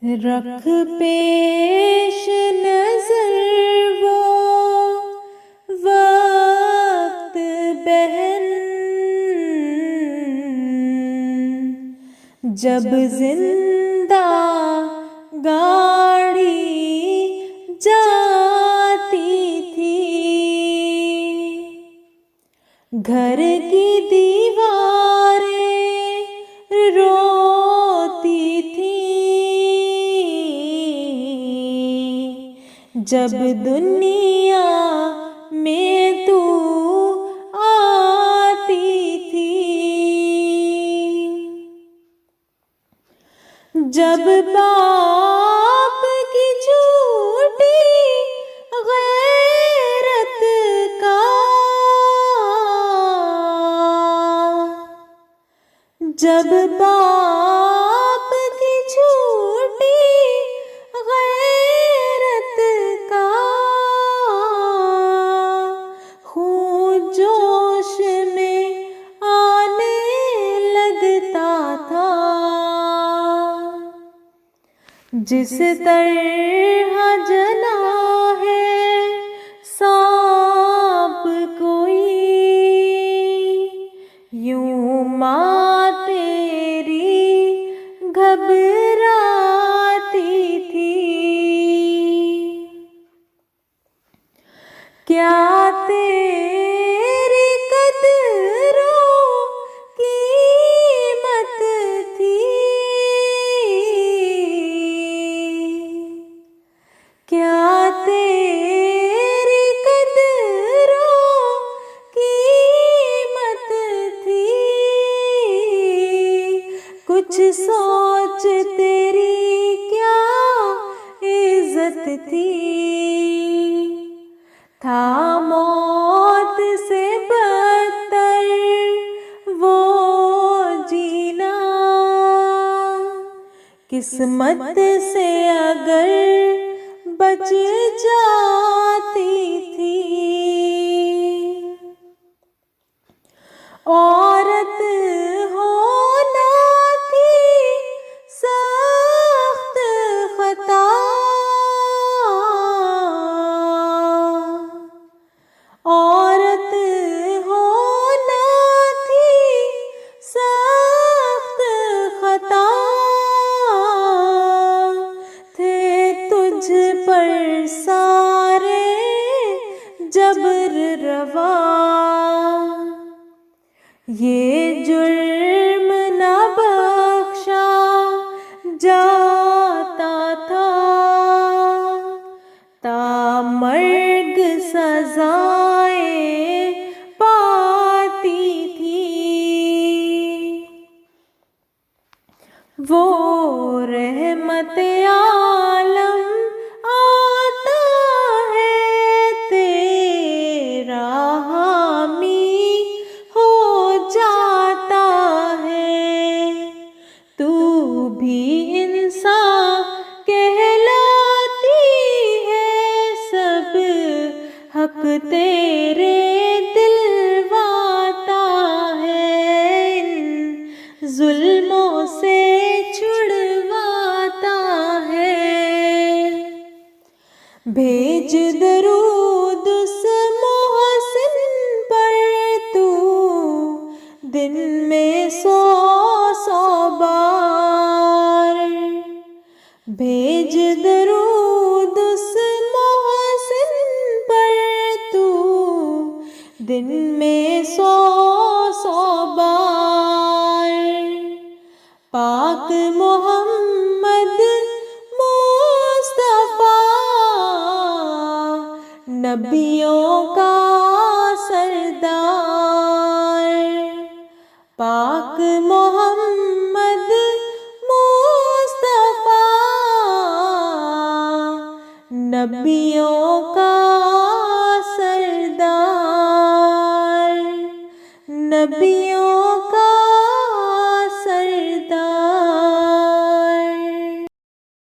रख पेश नजर वो वक्त बहन, जब जिंदा गाड़ी जाती थी। घर की दीवारें रोती थी जब दुनिया में तू आती थी। जब बाप की झूठी गैरत का जब बाप की झूठी गैरत का खून जोश में आने लगता था। जिस तरह जना है सांप कोई, यूं माँ तेरी घबराती थी। क्या तेरी कदरों कीमत थी, क्या तेरी कदरों कीमत थी। कुछ सोच तेरी क्या इज्जत थी। था मौत से बदतर वो जीना, किस्मत से अगर बच जाती थी। औरत होना थी सख्त खता, औरत होना थी सख्त खता। थे तुझ पर सारे जबर रवा, ये जुर्म न बख्शा जाता था। ता मर्ग सजाएं पाती थी। वो रहमत आलम आता है तेरा हामी हो जाता है। तू भी इंसान कहलाती है, सब हक तेरे दिलवाता है। इन जुल्मों से छुड़वाता है। भेज दरूद उस मोहसिन पर तू दिन में 100 बार। भेज दरूद उस मोहसिन पर तू दिन में 100 बार। पाक मोहम्मद मुस्तफा नबियों का सरदार। पाक मोहम्मद मुस्तफा नबियों का सरदार, नबियों